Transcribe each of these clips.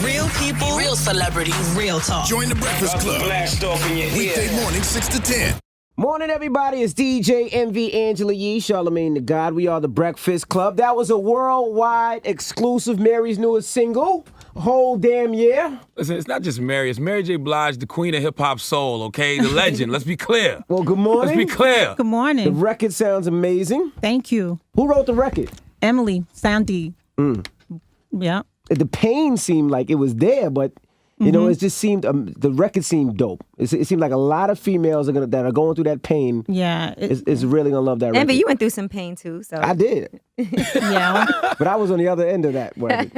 Real people, real celebrities, real talk. Join the Breakfast Club. Blast off in your ear. Weekday morning, 6 to 10. Morning, everybody. It's DJ MV Angela Yee, Charlamagne the God. We are the Breakfast Club. That was a worldwide exclusive Mary's newest single, Whole Damn Year. Listen, it's not just Mary. It's Mary J. Blige, the queen of hip-hop soul, okay? The legend. Let's be clear. Well, good morning. Let's be clear. Good morning. The record sounds amazing. Thank you. Who wrote the record? Emily Sandy. Yeah. The pain seemed like it was there, but you know, it just seemed the record seemed dope. It seemed like a lot of females that are going through that pain. Yeah. Is really gonna love that record. Envy, you went through some pain too, so I did. Yeah. But I was on the other end of that record.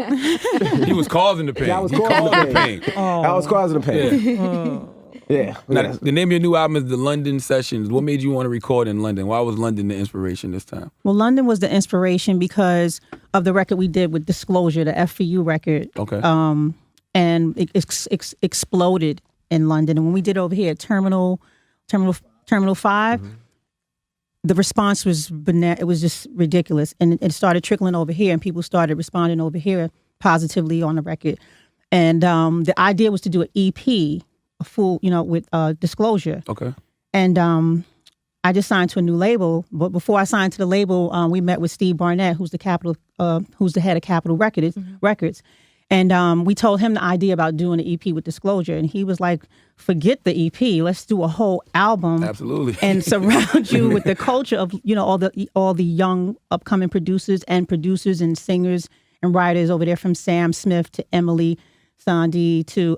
He was causing the pain. I was He causing the pain. pain. I was causing the pain. Yeah. Yeah. Now, the name of your new album is The London Sessions. What made you want to record in London? Why was London the inspiration this time? Well, London was the inspiration because of the record we did with Disclosure, the FU record. Okay. And it exploded in London. And when we did over here at Terminal 5, the response was it was just ridiculous. And it started trickling over here, and people started responding over here positively on the record. And the idea was to do an EP, a full, with Disclosure. Okay. And I just signed to a new label. But before I signed to the label, we met with Steve Barnett, who's the head of Capitol Records. And we told him the idea about doing an EP with Disclosure. And he was like, forget the EP. Let's do a whole album. Absolutely. And surround you with the culture of, all the young upcoming producers and singers and writers over there, from Sam Smith to Emily Sandy to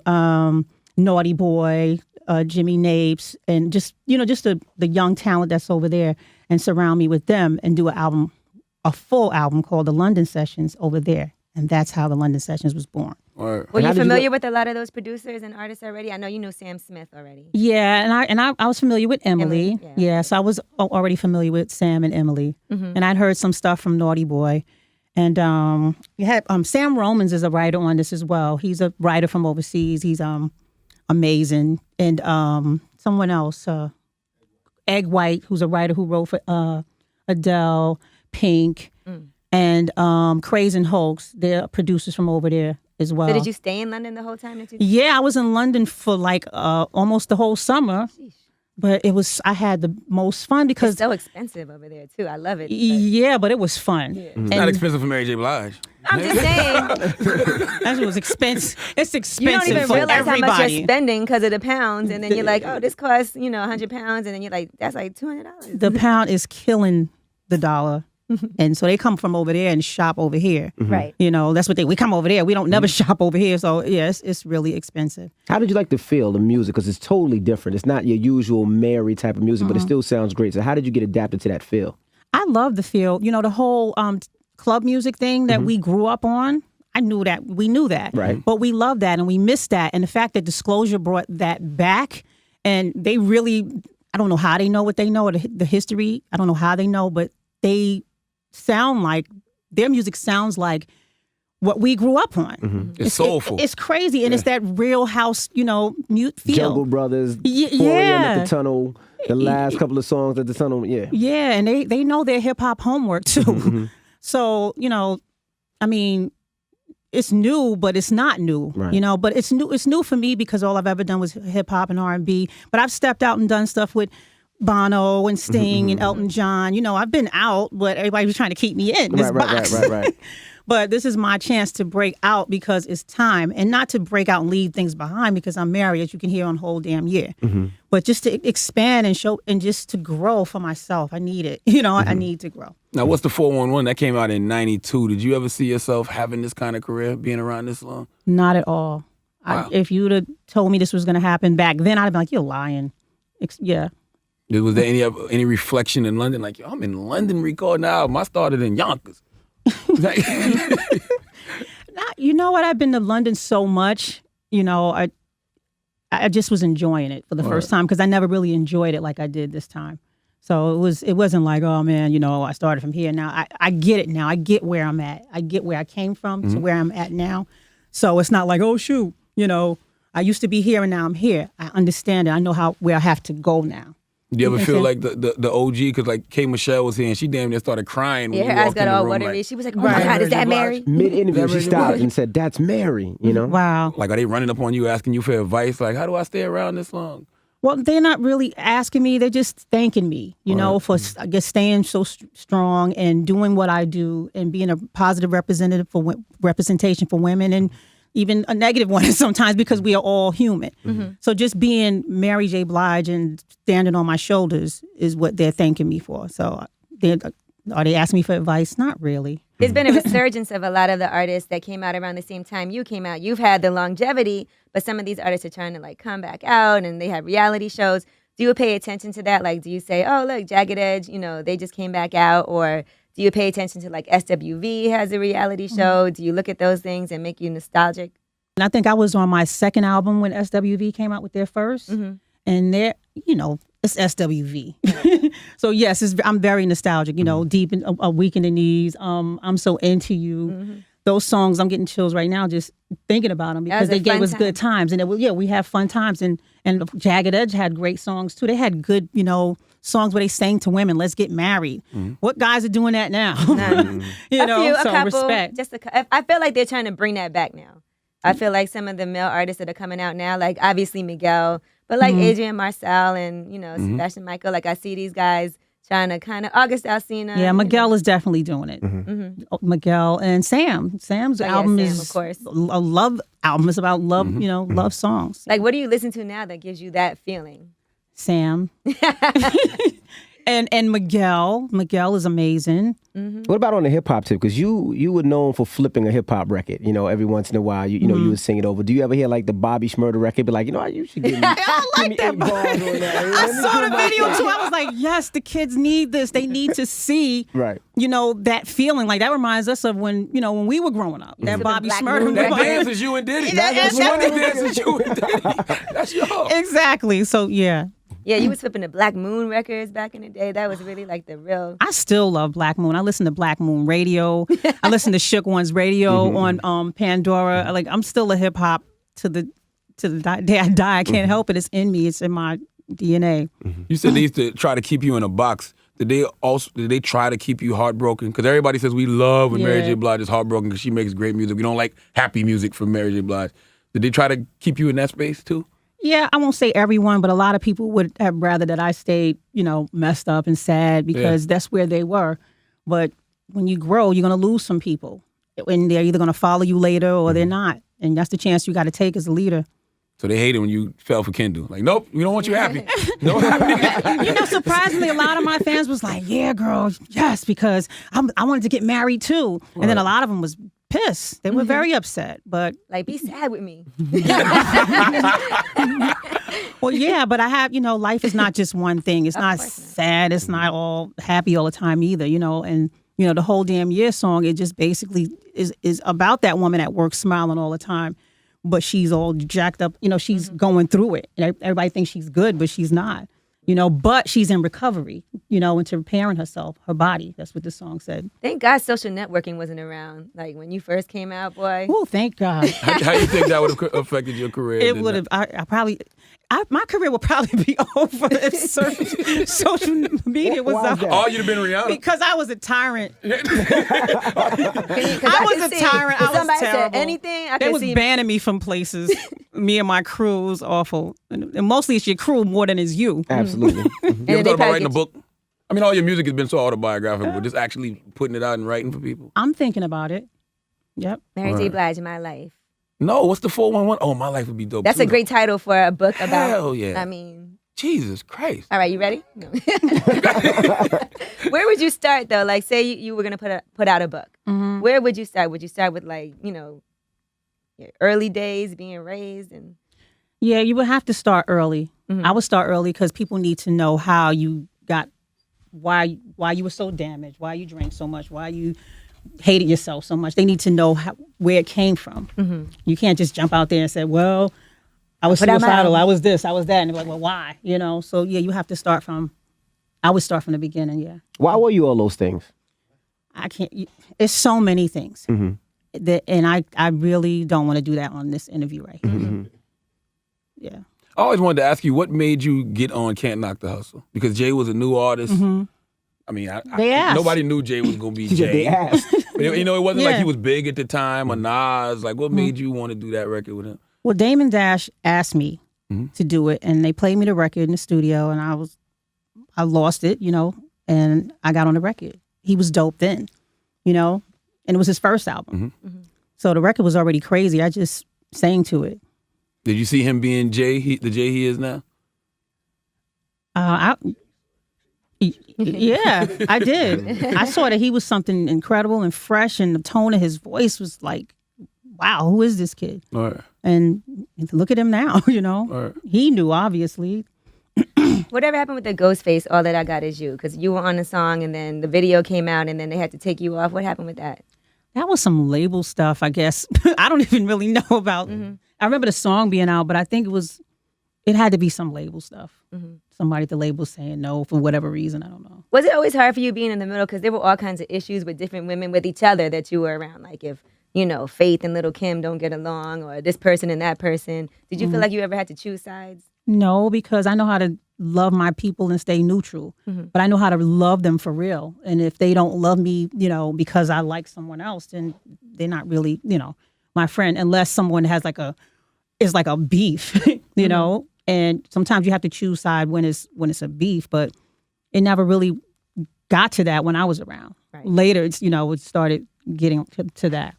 Naughty Boy, Jimmy Napes, and just the young talent that's over there, and surround me with them and do a full album called The London Sessions over there. And that's how The London Sessions was born. Right. Were you familiar with a lot of those producers and artists already? I know you knew Sam Smith already. Yeah, and I was familiar with Emily. Yeah, so I was already familiar with Sam and Emily. And I'd heard some stuff from Naughty Boy. And you had Sam Romans is a writer on this as well. He's a writer from overseas. He's amazing. And someone else, Egg White, who's a writer who wrote for Adele, Pink, and Craze and Hoax. They're producers from over there as well. So did you stay in London the whole time that you? Yeah, I was in London for like almost the whole summer. Sheesh. But I had the most fun because it's so expensive over there too. I love it. Yeah, but it was fun. Yeah. It's not expensive for Mary J. Blige. I'm just saying. That was expensive. It's expensive. You don't even for realize everybody. how much you're spending because of the pounds, and then you're like, oh, this costs £100, and then you're like, that's like $200. The pound is killing the dollar. And so they come from over there and shop over here. Right. That's what we come over there. We don't never shop over here. So, yeah, it's really expensive. How did you like to feel the music? Because it's totally different. It's not your usual Mary type of music, but it still sounds great. So how did you get adapted to that feel? I love the feel. The whole club music thing that we grew up on, I knew that. We knew that. Right. But we loved that and we missed that. And the fact that Disclosure brought that back, and they really, I don't know how they know what they know, or the history. I don't know how they know, but they sound like, their music sounds like what we grew up on. It's soulful. It's crazy, and it's that real house, mute feel. Jungle Brothers, 4 a.m. at the Tunnel, the last couple of songs at the Tunnel, Yeah, and they know their hip-hop homework, too. So, I mean, it's new, but it's not new, right. But it's new for me because all I've ever done was hip-hop and R&B. But I've stepped out and done stuff with Bono and Sting and Elton John. I've been out, but everybody was trying to keep me in this box. Right. But this is my chance to break out because it's time, and not to break out and leave things behind because I'm married, as you can hear on Whole Damn Year. But just to expand and show, and just to grow for myself. I need it. I need to grow. Now, what's the 411? That came out in 92. Did you ever see yourself having this kind of career, being around this long? Not at all. Wow. If you'd have told me this was going to happen back then, I'd have been like, you're lying. Yeah. Was there any reflection in London? Like, I'm in London recording an album. I started in Yonkers. You know what? I've been to London so much. I just was enjoying it for the first time because I never really enjoyed it like I did this time. So it wasn't like, oh man, I started from here. Now I get it now. I get where I'm at. I get where I came from to where I'm at now. So it's not like, oh shoot, I used to be here and now I'm here. I understand it. I know where I have to go now. Do you ever feel like the OG? Because like K. Michelle was here and she damn near started crying when Yeah, you her eyes walked in got the all room. watery. Like, She was like, "Oh my God, is that Mary?" Mid-interview, she stopped and said, "That's Mary," you know? Wow. like, are they running up on you asking you for advice? Like, how do I stay around this long? Well, they're not really asking me. They're just thanking me, you know, for I guess staying so strong and doing what I do and being a positive representative for representation for women, and even a negative one sometimes because we are all human. So just being Mary J. Blige and standing on my shoulders is what they're thanking me for. So are they asking me for advice? Not really. There's been a resurgence of a lot of the artists that came out around the same time you came out. You've had the longevity, but some of these artists are trying to like come back out and they have reality shows. Do you pay attention to that? Like, do you say, oh, look, Jagged Edge, you know, they just came back out? Or do you pay attention to like SWV has a reality show? Do you look at those things and make you nostalgic? And I think I was on my second album when SWV came out with their first. And they're, you know, it's SWV. So yes, I'm very nostalgic, you know, deep in a Week in the Knees. I'm So Into You. Those songs, I'm getting chills right now just thinking about them because they gave us good times. And we have fun times. And Jagged Edge had great songs too. They had good, you know, songs where they sang to women, let's get married. What guys are doing that now? You know, a so couple, respect. I feel like they're trying to bring that back now. I feel like some of the male artists that are coming out now, like obviously Miguel, but like Adrian Marcel and, you know, Sebastian Michael, like I see these guys trying to kind of, August Alsina. Yeah, Miguel is definitely doing it. Miguel and Sam. Sam's album is of course. a love album. It's about love, you know, love songs. Like, what do you listen to now that gives you that feeling? Sam. And Miguel. Miguel is amazing. What about on the hip hop tip? Because you were known for flipping a hip hop record. You know, every once in a while, you know, you would sing it over. Do you ever hear like the Bobby Shmurda record? Be like, you know, you should give me, give me 8 bars on that. I saw the video too. I was like, yes, the kids need this. They need to see, you know, that feeling. Like that reminds us of when, you know, when we were growing up. That Bobby Shmurda. That dance is you and Diddy. That's one of the dances you and Diddy. That's yours. Exactly. So yeah. Yeah, you was flipping the Black Moon records back in the day. That was really like the real. I still love Black Moon. I listen to Black Moon radio. I listen to Shook One's radio on Pandora. Like I'm still a hip hop to the day I die. I can't help it. It's in me. It's in my DNA. You said they used to try to keep you in a box. Did they try to keep you heartbroken? Because everybody says we love when Mary J. Blige is heartbroken because she makes great music. We don't like happy music from Mary J. Blige. Did they try to keep you in that space too? Yeah, I won't say everyone, but a lot of people would have rather that I stayed, you know, messed up and sad because that's where they were. But when you grow, you're going to lose some people. And they're either going to follow you later or they're not. And that's the chance you got to take as a leader. So they hated when you fell for Kendall. Like, nope, we don't want you happy. No happy. You know, surprisingly, a lot of my fans was like, yeah, girl, yes, because I wanted to get married too. And then a lot of them was pissed. They were very upset. But like, be sad with me. Well, yeah, but I have, you know, life is not just one thing. It's not sad. It's not all happy all the time either, you know. And, you know, the Whole Damn Year song, it just basically is about that woman at work smiling all the time. But she's all jacked up. You know, she's going through it. And everybody thinks she's good, but she's not. You know, but she's in recovery, you know, into repairing herself, her body. That's what the song said. Thank God social networking wasn't around. Like when you first came out, boy. Oh, thank God. How do you think that would have affected your career? It would have. My career would probably be over if social media was up. Oh, you'd have been Rihanna. Because I was a tyrant. I was a tyrant. I was somebody terrible. Said anything, they was banning me from places. Me and my crew was awful. And mostly it's your crew more than it's you. Absolutely. You ever thought about writing a book? I mean, all your music has been so autobiographical, but just actually putting it out and writing for people? I'm thinking about it. Yep. Mary J. Blige, My Life. No, what's the 411? Oh, My Life would be dope. That's too, a great title for a book about. Hell yeah. I mean. Jesus Christ. All right, you ready? No. Where would you start though? Like, say you were gonna put out a book. Mm-hmm. Where would you start? Would you start with like, you know, your early days being raised and? Yeah, you would have to start early. Mm-hmm. I would start early because people need to know how you got, why you were so damaged, why you drank so much, why you hated yourself so much. They need to know where it came from. Mm-hmm. You can't just jump out there and say, well, I was suicidal, I was this, I was that. And they're like, well, why? You know, so yeah, you have to start from, I would start from the beginning, yeah. Why were you all those things? I can't, it's so many things. Mm-hmm. And I really don't want to do that on this interview right here. Mm-hmm. Yeah. I always wanted to ask you, what made you get on Can't Knock the Hustle? Because Jay was a new artist. I mean, They asked. nobody knew Jay was going to be Jay. They asked. You know, it wasn't like Yeah. he was big at the time or Nas. Like, what made you want to do that record with him? Well, Damon Dash asked me to do it, and they played me the record in the studio, and I lost it, you know, and I got on the record. He was dope then, you know, and it was his first album. So the record was already crazy. I just sang to it. Did you see him being Jay, the Jay he is now? Yeah, I did. I saw that he was something incredible and fresh, and the tone of his voice was like, wow, who is this kid? All right. And look at him now, you know. Right. He knew, obviously. Whatever happened with the Ghostface, All That I Got Is You? Because you were on the song and then the video came out and then they had to take you off. What happened with that? That was some label stuff, I guess. I don't even really know about. I remember the song being out, but I think it had to be some label stuff. Somebody at the label saying no for whatever reason. I don't know. Was it always hard for you being in the middle? Because there were all kinds of issues with different women, with each other that you were around. Like if, you know, Faith and Little Kim don't get along or this person and that person. Did you feel like you ever had to choose sides? No, because I know how to love my people and stay neutral. But I know how to love them for real. And if they don't love me, you know, because I like someone else, then they're not really, you know, my friend. Unless someone has like a beef, you know. And sometimes you have to choose side when it's a beef. But it never really got to that when I was around. Right. Later, it's, you know, it started getting to that.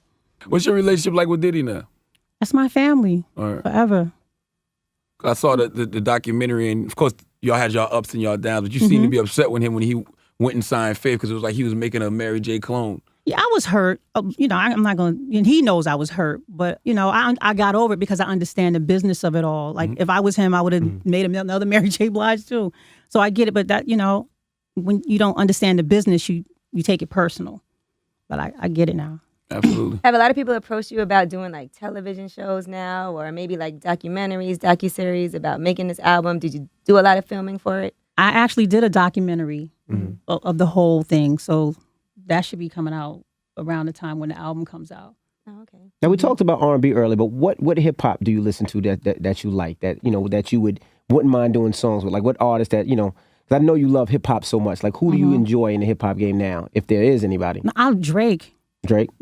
What's your relationship like with Diddy now? That's my family All right. forever. I saw the documentary, and of course, y'all had y'all ups and y'all downs, but you seemed to be upset with him when he went and signed Faith because it was like he was making a Mary J. clone. Yeah, I was hurt. You know, I'm not going to, and he knows I was hurt, but, you know, I got over it because I understand the business of it all. Like, if I was him, I would have made another Mary J. Blige, too. So I get it, but that, you know, when you don't understand the business, you take it personal. But I get it now. Absolutely. Have a lot of people approached you about doing like television shows now or maybe like documentaries, docuseries about making this album? Did you do a lot of filming for it? I actually did a documentary of the whole thing. So that should be coming out around the time when the album comes out. Oh, okay. Now we talked about R&B earlier, but what hip hop do you listen to that you like, that you know, that you wouldn't mind doing songs with? Like what artists that, you know, 'cause I know you love hip hop so much. Like who do you enjoy in the hip hop game now, if there is anybody? Drake.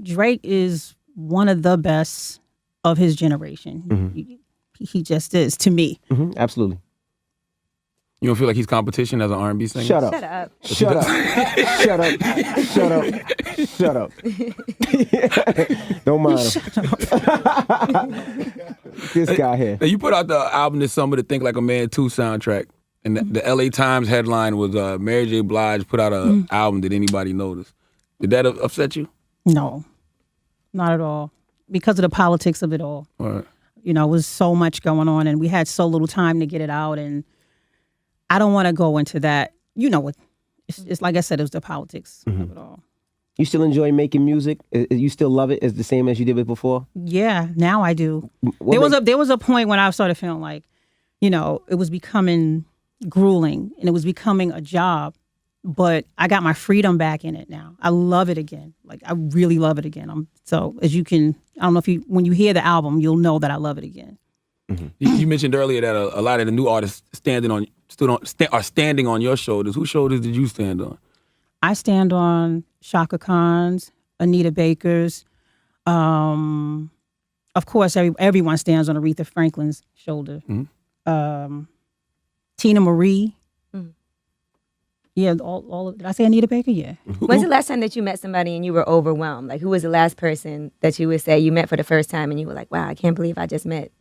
Drake is one of the best of his generation. He just is to me. Absolutely. You don't feel like he's competition as an R&B singer? Shut up. Shut up. Shut up. Shut up. Shut up. Shut up. Don't mind him. This guy here. Now, you put out the album this summer, to Think Like a Man 2 soundtrack, and the LA Times headline was Mary J. Blige put out an album. Did anybody notice? Did that upset you? No, not at all. Because of the politics of it all. All right. You know, it was so much going on and we had so little time to get it out. And I don't want to go into that. You know what? It's like I said, it was the politics of it all. You still enjoy making music? You still love it as the same as you did it before? Yeah, now I do. What There was a point when I started feeling like, you know, it was becoming grueling and it was becoming a job. But I got my freedom back in it now. I love it again. Like, I really love it again. So as you can, I don't know if when you hear the album, you'll know that I love it again. You mentioned earlier that a lot of the new artists are standing on your shoulders. Whose shoulders did you stand on? I stand on Shaka Khan's, Anita Baker's. Of course, everyone stands on Aretha Franklin's shoulder. Tina Marie. Yeah, all of, did I say Anita Baker? Yeah. When's the last time that you met somebody and you were overwhelmed? Like, who was the last person that you would say you met for the first time and you were like, wow, I can't believe I just met?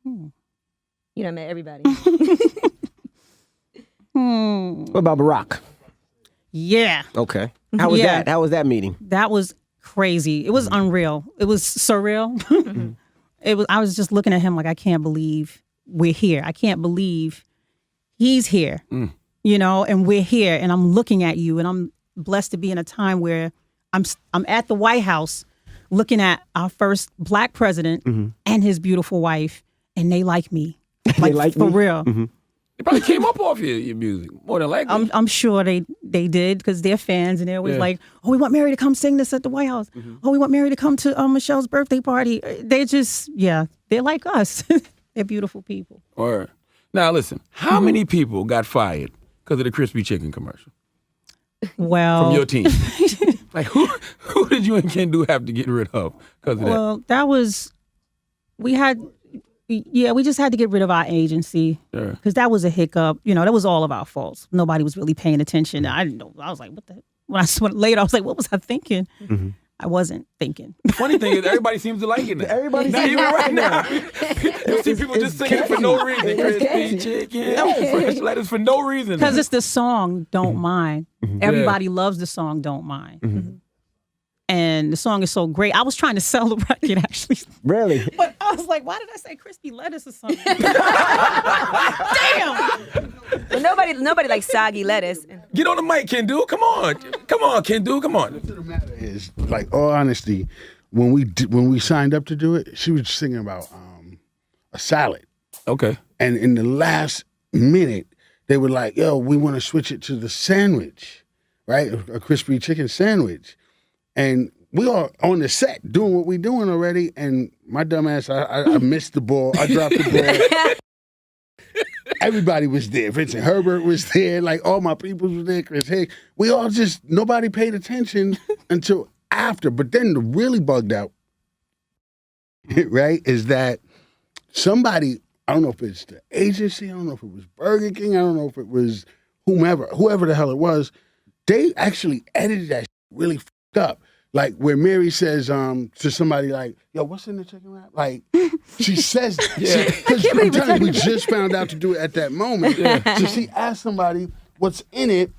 You done met everybody. What about Barack? Yeah. Okay. How was that? How was that meeting? That was crazy. It was unreal. It was surreal. I was just looking at him like, I can't believe we're here. I can't believe he's here, you know, and we're here, and I'm looking at you, and I'm blessed to be in a time where I'm at the White House looking at our first Black president and his beautiful wife, and they like me. Like, like for me? real. It probably came up off your music, more than likely. I'm sure they they did because they're fans and they're always like, oh, we want Mary to come sing this at the White House. Oh, we want Mary to come to Michelle's birthday party. They just, they're like us. They're beautiful people. All right. Now listen, how many people got fired because of the crispy chicken commercial Well, from your team? Like who did you and Ken Do have to get rid of because of that? well, that was, we just had to get rid of our agency because that was a hiccup. That was all of our faults. Nobody was really paying attention. I didn't know. I was like, what the? When I saw it later, I was like, what was I thinking? I wasn't thinking. The funny thing is, everybody seems to like it now. Everybody Not seems even to like right it now. now. You see people just singing it for no reason. Crispy chicken, fresh lettuce for no reason. Because it's the song "Don't Mind." Everybody loves the song "Don't Mind," and the song is so great. I was trying to sell the record actually, Really? but I was like, why did I say crispy lettuce or something? Damn. Well, nobody likes soggy lettuce. Get on the mic, Ken Do. Come on, Ken Do. Come on. The matter is, like, all honesty, when we signed up to do it, she was singing about a salad, Okay. and in the last minute, they were like, "Yo, we want to switch it to the sandwich, right? A crispy chicken sandwich," and we are on the set doing what we're doing already, and my dumb ass, I missed the ball. I dropped the ball. Everybody was there. Vincent Herbert was there. Like, all my people was there. Chris Hicks. We all just, nobody paid attention until after. But then the really bugged out, right, is that somebody, I don't know if it's the agency, I don't know if it was Burger King, I don't know if it was whoever the hell it was, they actually edited that really fucked up. Like where Mary says to somebody like, "Yo, what's in the chicken wrap?" Like she says, because I'm telling you, we just found out to do it at that moment. So she asked somebody what's in it,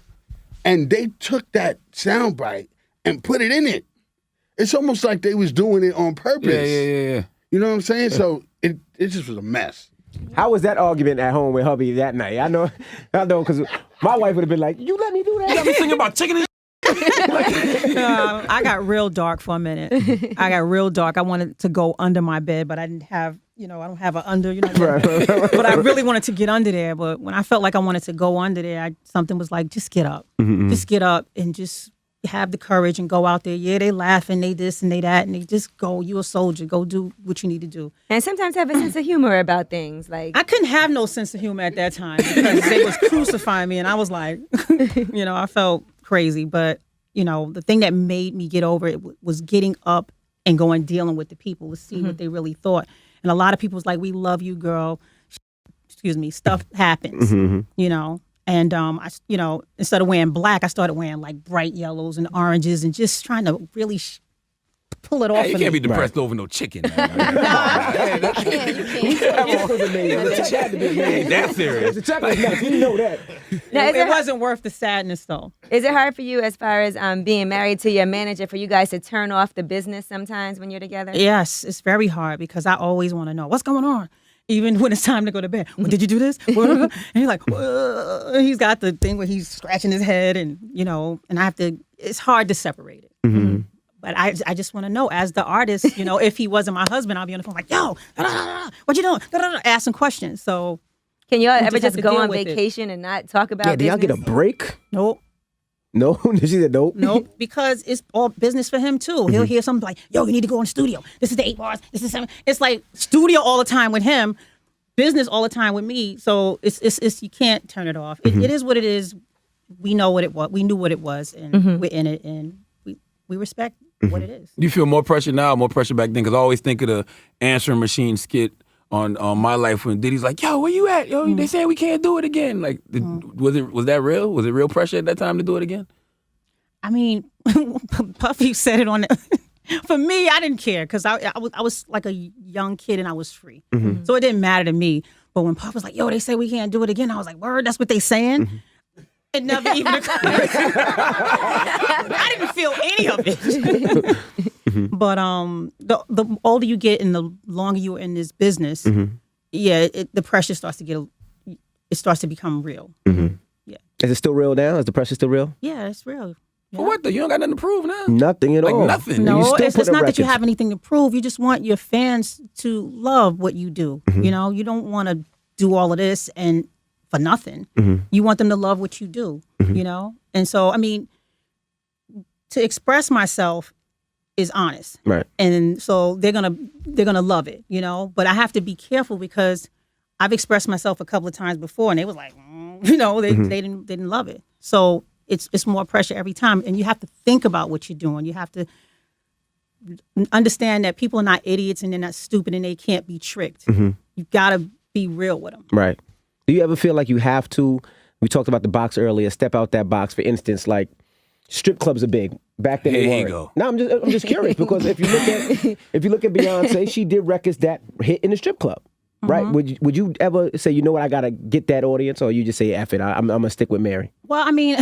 and they took that soundbite and put it in it. It's almost like they was doing it on purpose. Yeah. You know what I'm saying? So it just was a mess. How was that argument at home with hubby that night? I know, because my wife would have been like, "You let me do that." Got me thinking about chicken and I got real dark for a minute. I got real dark. I wanted to go under my bed, but I didn't have, I don't have an under, Right. But I really wanted to get under there. But when I felt like I wanted to go under there, something was like, just get up. Just get up and just have the courage and go out there. Yeah, they laughing, they this and they that, and they just go, you a soldier, go do what you need to do. And sometimes have a sense of humor about things. Like I couldn't have no sense of humor at that time because they was crucifying me, and I was like, I felt crazy. But, the thing that made me get over it was getting up and going dealing with the people to see what they really thought. And a lot of people was like, "We love you, girl." Excuse me, stuff happens, And instead of wearing black, I started wearing like bright yellows and oranges and just trying to really pull it off. You can't be depressed over no chicken. you can't. That's serious. The chocolate nuts, you know that. Now, It wasn't worth the sadness, though. Is it hard for you, as far as being married to your manager, for you guys to turn off the business sometimes when you're together? Yes, it's very hard because I always want to know what's going on. Even when it's time to go to bed. Well, did you do this? And he's like, he's got the thing where he's scratching his head and, and I have to, it's hard to separate it. But I just want to know, as the artist, if he wasn't my husband, I'll be on the phone like, "Yo, what you doing?" Asking questions. So Can y'all we ever just have just to go deal on with it. vacation and not talk about Yeah, do y'all get a business? break? nope. No? She said nope. Nope, because it's all business for him too. He'll hear something like, "Yo, you need to go in the studio. This is the 8 bars. This is 7." It's like studio all the time with him, business all the time with me. So it's you can't turn it off. It is what it is. We know what it was. We knew what it was, and we're in it, and we respect what it is. Do you feel more pressure now or more pressure back then? Because I always think of the answering machine skit on My Life when Diddy's like, "Yo, where you at? Yo, they saying we can't do it again." Like, was that real? Was it real pressure at that time to do it again? I mean, Puffy said it on it. For me, I didn't care because I was like a young kid and I was free. So it didn't matter to me. But when Puff was like, "Yo, they say we can't do it again," I was like, "Word, that's what they saying?" It never even occurred. I didn't feel any of it. But the older you get and the longer you're in this business, the pressure starts to become real. Yeah. Is it still real now? Is the pressure still real? Yeah, it's real. For what though? You don't got nothing to prove now. Nothing at Like all. nothing. You No, still it's put up not that you records. have anything to prove. You just want your fans to love what you do. You don't want to do all of this and for nothing. You want them to love what you do, you know? And so, I mean, to express myself is honest. Right. And so they're gonna love it, you know? But I have to be careful because I've expressed myself a couple of times before and they was like, you know, they didn't love it. So it's more pressure every time. And you have to think about what you're doing. You have to understand that people are not idiots and they're not stupid and they can't be tricked. You gotta be real with them. Right. Do you ever feel like you have to, we talked about the box earlier, step out that box, for instance, like strip clubs are big. Back then they Here you weren't. go. No, I'm just curious because if you look at Beyonce, she did records that hit in the strip club. Right? Would you ever say, you know what, I gotta get that audience, or you just say, F it, I'm gonna stick with Mary? Well, I mean,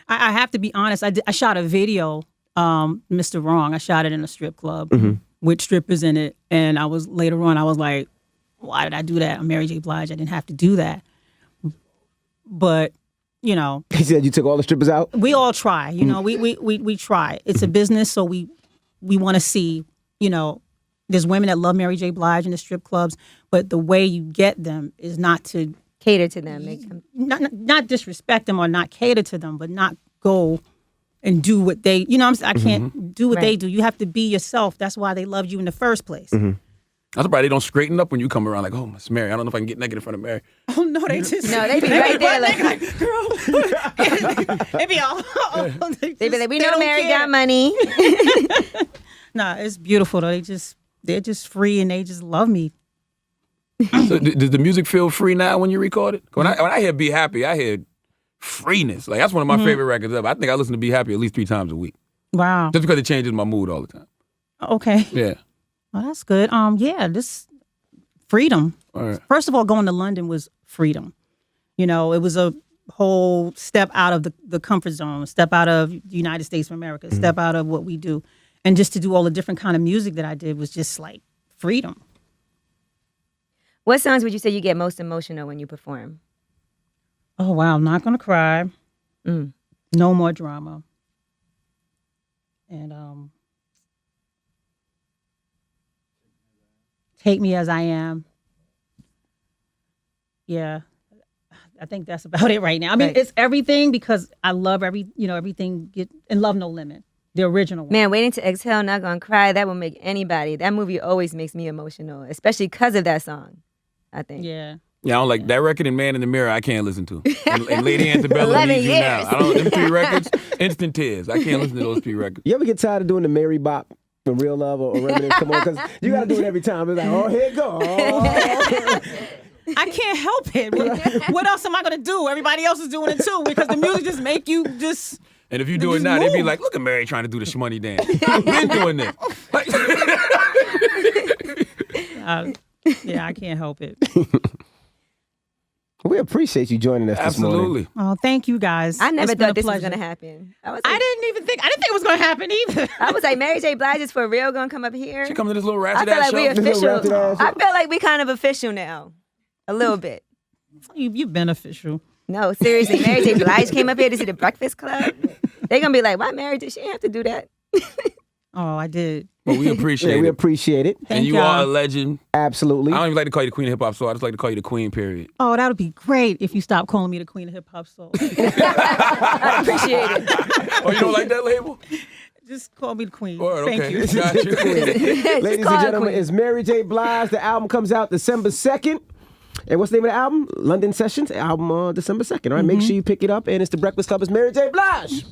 I have to be honest. I shot a video, Mr. Wrong. I shot it in a strip club with strippers in it, and later on I was like, why did I do that? I'm Mary J. Blige. I didn't have to do that. But you know, He said you took all the strippers out? we all try. You know, we try. It's a business, so we want to see. You know, there's women that love Mary J. Blige in the strip clubs, but the way you get them is not to Cater to them. Make them. not disrespect them or not cater to them, but not go and do what they. You know, what I'm saying, I can't do what they do. You have to be yourself. That's why they loved you in the first place. I'm surprised they don't straighten up when you come around like, oh, it's Mary. I don't know if I can get naked in front of Mary. Oh no, they just No, they be right there like, girl. They be all. they be like, we know Mary got money. Nah, it's beautiful though. They're just free and they just love me. So does the music feel free now when you record it? When I hear Be Happy, I hear freeness. Like that's one of my favorite records ever. I think I listen to Be Happy at least 3 times a week. Wow. Just because it changes my mood all the time. Okay. Yeah. Well, that's good. Yeah, this freedom. All right. First of all, going to London was freedom. You know, it was a whole step out of the comfort zone, step out of the United States of America, step out of what we do. And just to do all the different kind of music that I did was just like freedom. What songs would you say you get most emotional when you perform? Oh, wow. I'm not going to cry. No More Drama. And Take Me As I Am. Yeah. I think that's about it right now. I mean, it's everything because I love everything. And Love No Limit, the original one. Man, Waiting to Exhale, Not Gonna Cry, that will make anybody. That movie always makes me emotional, especially because of that song, I think. Yeah. Yeah, I don't like that record and Man in the Mirror. I can't listen to. And Lady Antebellum 11 Needs You years. Now. I don't. Them 3 records, instant tears. I can't listen to those 3 records. You ever get tired of doing the Mary Bop, the Real Love, or Reminisce? Come on, because you got to do it every time. It's like, oh, here it go. Oh. I can't help it. What else am I going to do? Everybody else is doing it too because the music just make you just... And if you do it now, they'd be like, look at Mary trying to do the shmoney dance. I've been doing this. Yeah, I can't help it. We appreciate you joining us this morning. Absolutely. Oh, thank you guys. I never It's been thought a this was pleasure. going to happen. I didn't think it was going to happen either. I was like, Mary J. Blige is for real going to come up here? She comes to this little I ratchet feel ass like we show. This little ratchet official. ass- I feel like we kind of official now. A little bit. You're beneficial. No, seriously. Mary J. Blige came up here to see the Breakfast Club. They're going to be like, why Mary did she have to do that? Oh, I did. But we appreciate Yeah, we it. appreciate it. And Thank you y'all. are a legend. Absolutely. I don't even like to call you the queen of hip hop soul. I just like to call you the queen, period. Oh, that would be great if you stopped calling me the queen of hip hop soul. I appreciate it. Oh, you don't like that label? Just call me the queen. Word, Thank okay. you. Got you. Ladies call and her gentlemen, queen. it's Mary J. Blige. The album comes out December 2nd. And what's the name of the album? London Sessions. Album December 2nd. All right, make sure you pick it up. And it's The Breakfast Club. It's Mary J. Blige.